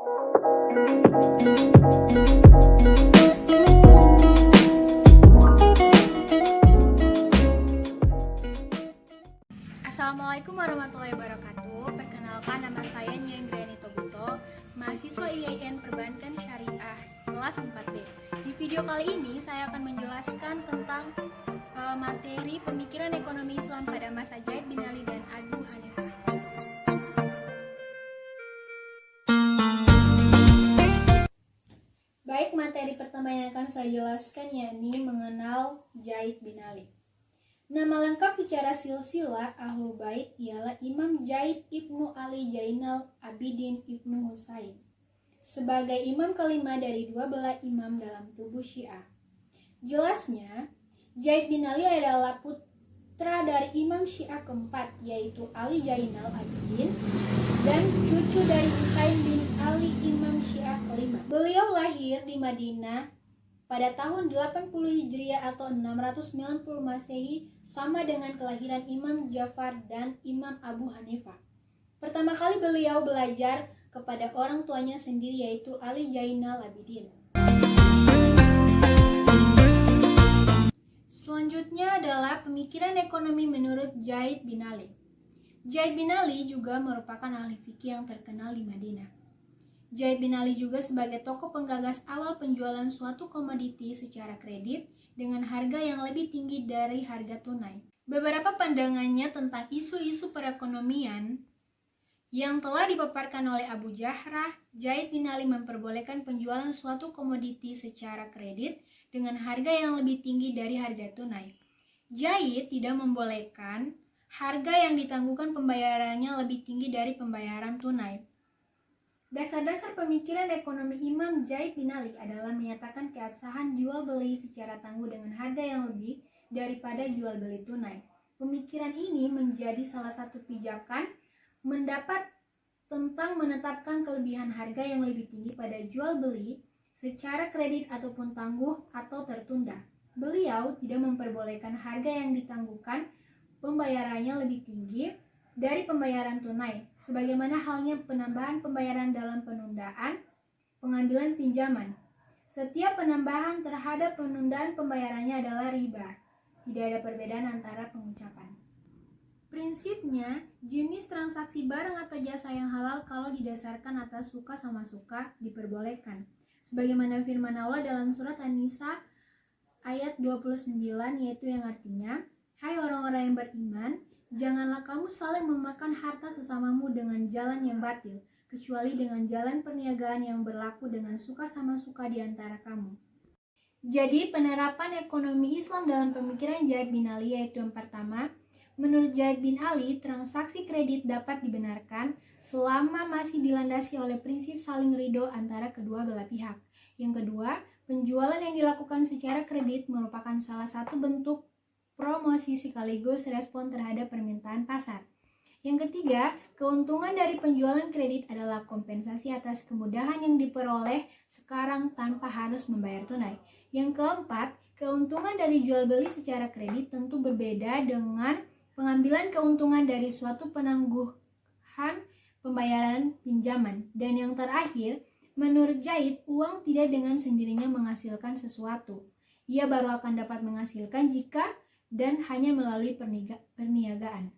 Assalamualaikum warahmatullahi wabarakatuh. Perkenalkan, nama saya Nia Indrayani Tobuto, mahasiswa IAIN Perbankan Syariah kelas 4B. Di video kali ini saya akan menjelaskan tentang materi pemikiran ekonomi Islam pada masa Zaid bin Ali dan Abu Hanifah. Baik, materi pertama yang akan saya jelaskan yakni mengenal Zaid bin Ali. Nama lengkap secara silsilah Ahlul Bait ialah Imam Zaid ibnu Ali Zainal Abidin ibnu Husain, sebagai imam kelima dari dua belah imam dalam tubuh Syiah. Jelasnya, Zaid bin Ali adalah putra dari imam Syiah keempat, yaitu Ali Zainal Abidin, dan cucu dari Husain bin Ali imam Syiah kelima. Beliau lahir di Madinah pada tahun 80 Hijriah atau 690 Masehi, sama dengan kelahiran Imam Ja'far dan Imam Abu Hanifah. Pertama kali beliau belajar kepada orang tuanya sendiri, yaitu Ali Zainal Abidin. Selanjutnya adalah pemikiran ekonomi menurut Zaid bin Ali. Zaid bin Ali juga merupakan ahli fikih yang terkenal di Madinah. Zaid bin Ali juga sebagai tokoh penggagas awal penjualan suatu komoditi secara kredit dengan harga yang lebih tinggi dari harga tunai. Beberapa pandangannya tentang isu-isu perekonomian yang telah dipaparkan oleh Abu Jahrah, Zaid bin Ali memperbolehkan penjualan suatu komoditi secara kredit dengan harga yang lebih tinggi dari harga tunai. Zaid tidak membolehkan harga yang ditangguhkan pembayarannya lebih tinggi dari pembayaran tunai. Dasar-dasar pemikiran ekonomi Imam Zaid bin Ali adalah menyatakan keabsahan jual beli secara tangguh dengan harga yang lebih daripada jual beli tunai. Pemikiran ini menjadi salah satu pijakan mendapat tentang menetapkan kelebihan harga yang lebih tinggi pada jual beli secara kredit ataupun tangguh atau tertunda. Beliau tidak memperbolehkan harga yang ditangguhkan pembayarannya lebih tinggi dari pembayaran tunai, sebagaimana halnya penambahan pembayaran dalam penundaan pengambilan pinjaman. Setiap penambahan terhadap penundaan pembayarannya adalah riba. Tidak ada perbedaan antara pengucapan. Prinsipnya, jenis transaksi barang atau jasa yang halal kalau didasarkan atas suka sama suka diperbolehkan. Sebagaimana firman Allah dalam surat An-Nisa ayat 29, yaitu yang artinya, "Hai orang-orang yang beriman, janganlah kamu saling memakan harta sesamamu dengan jalan yang batil, kecuali dengan jalan perniagaan yang berlaku dengan suka sama suka di antara kamu." Jadi, penerapan ekonomi Islam dalam pemikiran Zaid bin Ali yaitu yang pertama, menurut Zaid bin Ali, transaksi kredit dapat dibenarkan selama masih dilandasi oleh prinsip saling ridho antara kedua belah pihak. Yang kedua, penjualan yang dilakukan secara kredit merupakan salah satu bentuk promosi sekaligus respon terhadap permintaan pasar. Yang ketiga, keuntungan dari penjualan kredit adalah kompensasi atas kemudahan yang diperoleh sekarang tanpa harus membayar tunai. Yang keempat, keuntungan dari jual beli secara kredit tentu berbeda dengan pengambilan keuntungan dari suatu penangguhan pembayaran pinjaman. Dan yang terakhir, menurut Zaid, uang tidak dengan sendirinya menghasilkan sesuatu. Ia baru akan dapat menghasilkan jika dan hanya melalui perniagaan.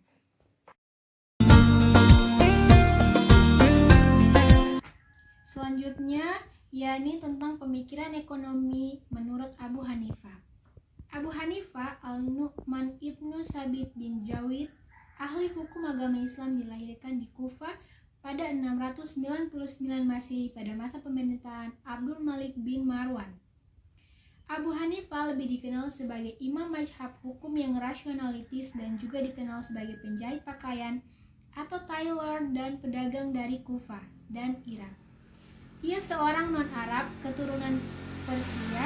Selanjutnya, yakni tentang pemikiran ekonomi menurut Abu Hanifah. Abu Hanifah Al-Nu'man ibnu Sabit bin Jawid, ahli hukum agama Islam, dilahirkan di Kufah pada 699 Masehi pada masa pemerintahan Abdul Malik bin Marwan. Abu Hanifah lebih dikenal sebagai imam mazhab hukum yang rasionalitis dan juga dikenal sebagai penjahit pakaian atau tailor dan pedagang dari Kufah dan Irak. Ia seorang non-Arab keturunan Persia.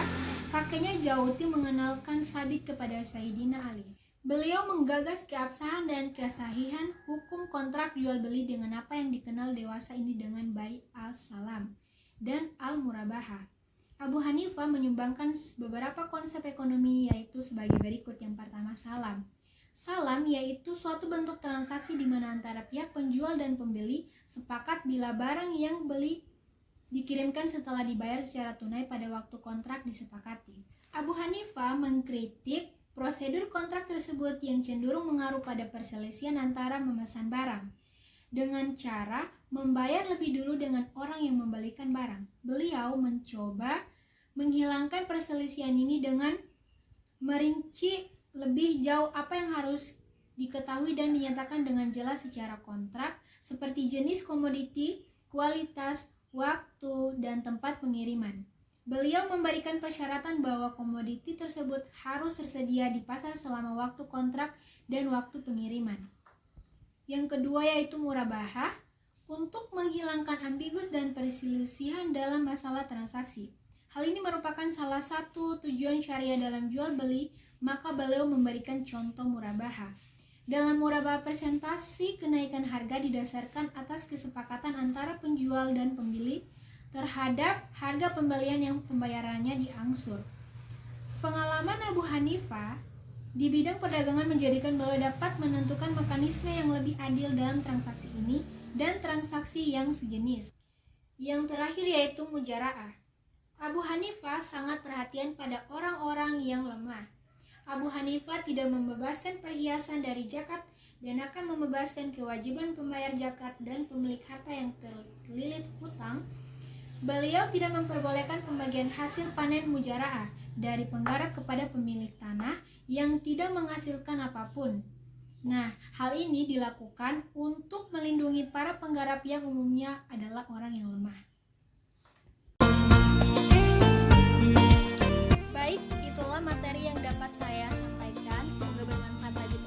Kakeknya Jauti mengenalkan Sabit kepada Sayyidina Ali. Beliau menggagas keabsahan dan kesahihan hukum kontrak jual beli dengan apa yang dikenal dewasa ini dengan bai' al-salam dan al-murabahah. Abu Hanifah menyumbangkan beberapa konsep ekonomi, yaitu sebagai berikut. Yang pertama, salam. Salam yaitu suatu bentuk transaksi di mana antara pihak penjual dan pembeli sepakat bila barang yang beli dikirimkan setelah dibayar secara tunai pada waktu kontrak disepakati. Abu Hanifah mengkritik prosedur kontrak tersebut yang cenderung mengaruh pada perselisihan antara memesan barang dengan cara membayar lebih dulu dengan orang yang membelikan barang. Beliau mencoba menghilangkan perselisihan ini dengan merinci lebih jauh apa yang harus diketahui dan dinyatakan dengan jelas secara kontrak, seperti jenis komoditi, kualitas, waktu, dan tempat pengiriman. Beliau memberikan persyaratan bahwa komoditi tersebut harus tersedia di pasar selama waktu kontrak dan waktu pengiriman. Yang kedua yaitu murabahah, untuk menghilangkan ambigus dan perselisihan dalam masalah transaksi. Hal ini merupakan salah satu tujuan syariah dalam jual beli, maka beliau memberikan contoh murabahah. Dalam murabahah, presentasi kenaikan harga didasarkan atas kesepakatan antara penjual dan pembeli terhadap harga pembelian yang pembayarannya diangsur. Pengalaman Abu Hanifah di bidang perdagangan menjadikan beliau dapat menentukan mekanisme yang lebih adil dalam transaksi ini dan transaksi yang sejenis. Yang terakhir yaitu mujara'ah. Abu Hanifah sangat perhatian pada orang-orang yang lemah. Abu Hanifah tidak membebaskan perhiasan dari zakat dan akan membebaskan kewajiban pembayar zakat dan pemilik harta yang terlilit hutang. Beliau tidak memperbolehkan pembagian hasil panen mujara'ah dari penggarap kepada pemilik tanah yang tidak menghasilkan apapun. Nah, hal ini dilakukan untuk melindungi para penggarap yang umumnya adalah orang yang lemah. Baik, itulah materi yang dapat saya sampaikan. Semoga bermanfaat bagi